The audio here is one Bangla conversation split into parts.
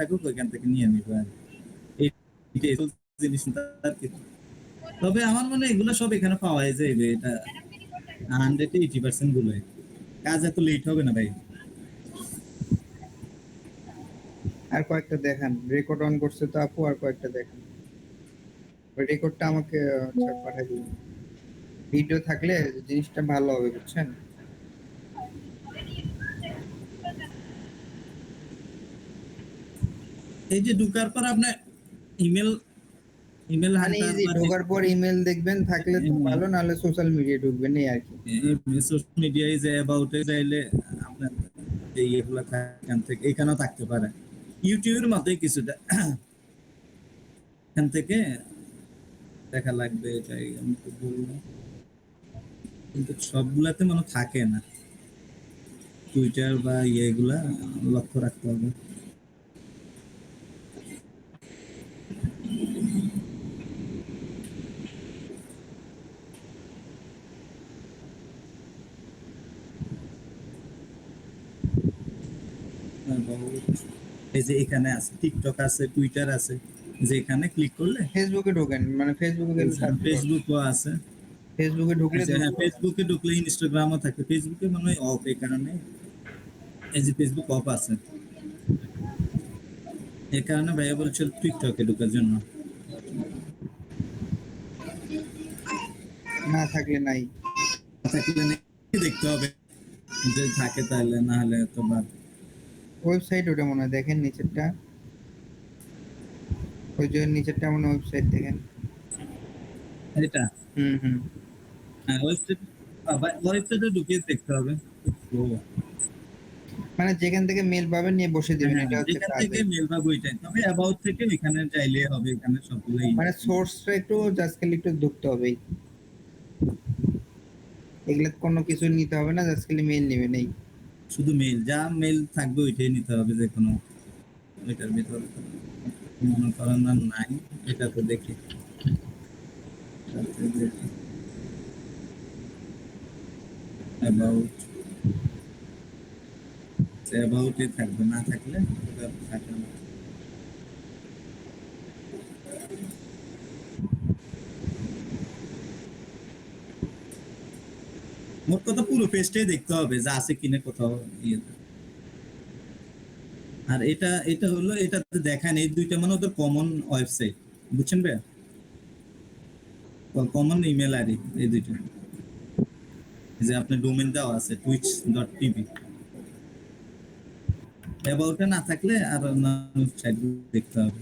থাকুক ওইখান থেকে নিয়ে নিবো আর এই জিনিস আর কি। তবে আমার মনে হয় এগুলো সব এখানে পাওয়া যাবে, এটা 180% গুলো কাজ এত লেট হবে না ভাই। আর কয়েকটা দেখান, রেকর্ড অন করছে তো আপু, আর কয়েকটা দেখান। রেকর্ডটা আমাকে পাঠিয়ে দিন, ভিডিও থাকলে জিনিসটা ভালো হবে বুঝছেন। এই যে ঢোকার পর আপনার ইমেল ইমেল মানে হান্টার ইজি, বা ঢোকার পর ইমেল দেখবেন, থাকলে তো ভালো, নাহলে সোশ্যাল মিডিয়া ঢুকবেন এই আর কি। সোশ্যাল মিডিয়ায় যে অ্যাবাউটে যাইলে আপনার এই এগুলা এখান থেকে এখানেও থাকতে পারে, ইউটিউবের মতোই কিছুটা এখান থেকে দেখা লাগবে, এটাই আমি তো বললাম। কিন্তু সবগুলাতে মনে থাকে না, টুইটার বা ইয়েগুলা লক্ষ্য রাখতে হবে। এই যে এখানে আছে টিকটক আছে, টুইটার আছে, যে এখানে ক্লিক করলে ফেসবুকে ঢোকেন, মানে ফেসবুকে গেলে ফেসবুকও আছে, ফেসবুকে ঢুকলে হ্যাঁ ফেসবুকে ঢুকলে ইনস্টাগ্রামও থাকে, ফেসবুকে মনে হয় অফ, এই কারণে এই যে ফেসবুক অফ আছে, এই কারণে ভাইয়া বলছিল টিকটকে ঢোকার জন্য। না থাকলে নাই, থাকলে দেখতে হবে, যদি থাকে তাহলে, না হলে তো বাদ। ওয়েবসাইট ওটা মনে হয়, দেখেন নিচেরটা, ওই যে নিচেরটা মনে হয় ওয়েবসাইট, দেখেন। এটা হুম হ্যাঁ ওয়েবসাইটে ঢুকিয়ে দেখতে হবে। মানে যেখান থেকে মেল পাবেন নিয়ে বসে দিবেন, এটা হচ্ছে যেখান কাজ। থেকে মেল বা বইটাই, তবে অ্যাবাউট থেকে এখানে চাইলে হবে, এখানে সবগুলোই মানে সোর্সটা একটু জাস্ট খালি একটু ঢুকতে হবে, এগুলো কোনো কিছু নিতে হবে না, জাস্ট খালি মেল নেবেন এই। শুধু মেল, যা মেল থাকবে ওইটাই নিতে হবে, যে কোনো এটার ভিতরে মনে করেন না নাই, এটা তো দেখি অ্যাবাউট, অ্যাবাউটে থাকবে, না থাকলে থাকে না। মোট কথা পুরো পেজটাই দেখতে হবে যে আছে কিনা কোথাও ইয়েতে। আর এটা এটা হলো, এটাতে দেখেন এই দুইটা মানে ওদের কমন ওয়েবসাইট, বুঝছেন ভাই, কমন ইমেল আইডি এই দুইটা, যে আপনার ডোমেন দেওয়া আছে twitch.tv, অ্যাবাউটে না থাকলে আর অন্যান্য সাইট দেখতে হবে।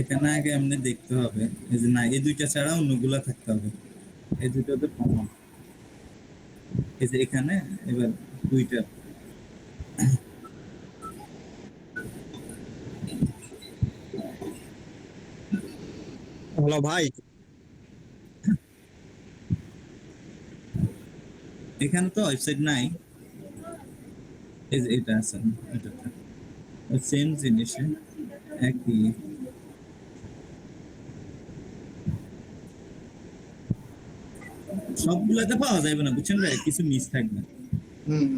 এখানে আগে এমনি দেখতে হবে, এই যে না এই দুইটা ছাড়া অন্যগুলা থাকতে হবে, এই দুইটা তো কমন। এই যে এখানে এবার টুইটার, হ্যালো ভাই, এখানে তো ওয়েবসাইট নাই, এই যে এটা আছে, এটাতে সেম জিনিস, একই। সবগুলাতে পাওয়া যাবে না, বুঝছেন ভাই, কিছু মিস থাকবে। হুম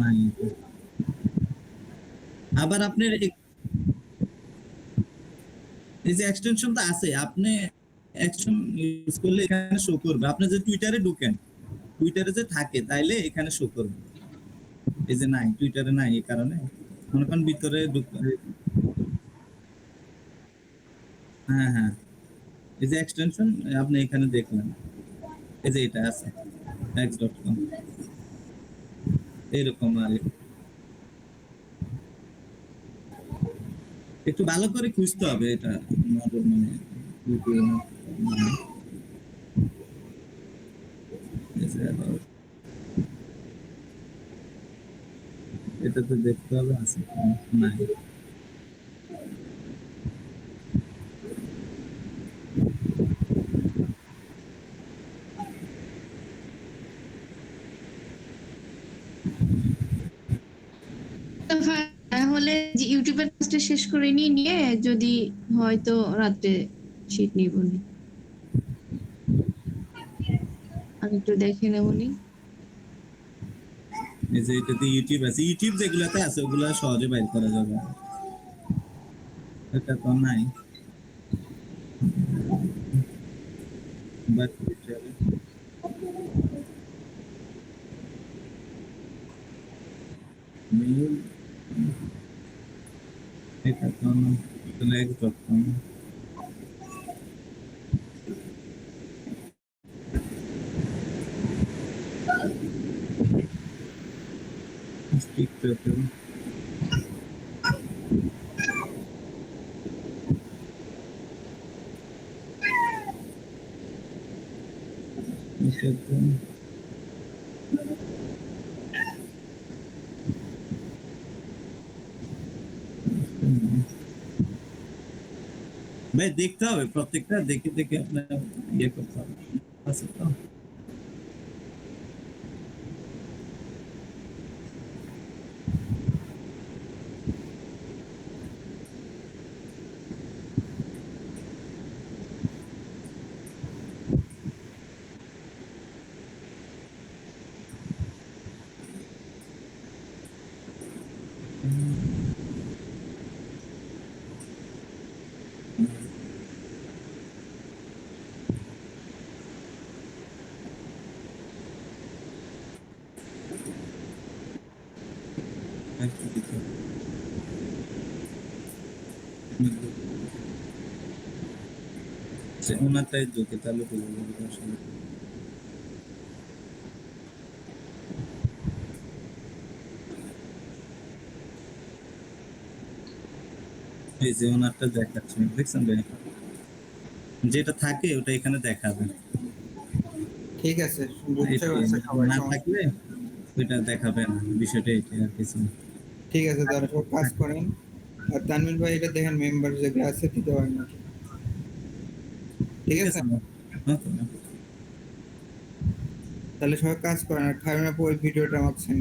নাই। আবার আপনার এই যে এক্সটেনশনটা আছে, আপনি এক্সটেনশন ইউজ করলে এখানে শো করবে, আপনি যে টুইটারে ঢুকেন, টুইটারে যে থাকে তাইলে এখানে শো করবে, এই যে নাই টুইটারে নাই, এই কারণে মনে করেন ভিতরে হ্যাঁ হ্যাঁ, এই যে এক্সটেনশন আপনি এখানে দেখলেন, এই যে এটা আছে x.com, এরকম আর একটু ভালো করে খুঁজতে হবে, এটা মানে এটা তো দেখতে হবে আছে নাই। তাহলে যে ইউটিউবের কাজটা শেষ করে নিয়ে যদি হয়তো রাত্রে শীট নিব নি আমি একটু দেখে নেবো নি এই যে এটাতে ইউটিউব আছে, ইউটিউব যেগুলাতে আছে ওগুলা সহজে বাইর করা যাবে, এটা তো নাই। বাট মেল এটা তো না, সিলেক্ট করতাম টিকটকে। এটাতে ভাই দেখতে হবে, প্রত্যেকটা দেখে দেখে আপনার ইয়ে করতে হবে, আছে তো। ওনারটাই ঢুকে তাহলে বলে দেবো আসলে। এই যে ওনারটা দেখাচ্ছে, দেখছেন ভাই? যেটা থাকে ওটা এখানে দেখাবে, ঠিক আছে, বুঝতে এটাই, পারছে সবাই, না সমস্যা থাকলে নেই। ওইটা দেখাবে না, বিষয়টা এটাই আর কিছু না। ঠিক আছে, তাহলে সব কাজ করেন। আর তানভীর ভাই এটা দেখেন মেম্বার যেগুলো আছে দিতে পারেন নাকি। ঠিক আছে, না? হ্যাঁ তো না। তাহলে সবাই কাজ করেন। আর খাবেন আপু ওই ভিডিওটা আমাকে সেন্ড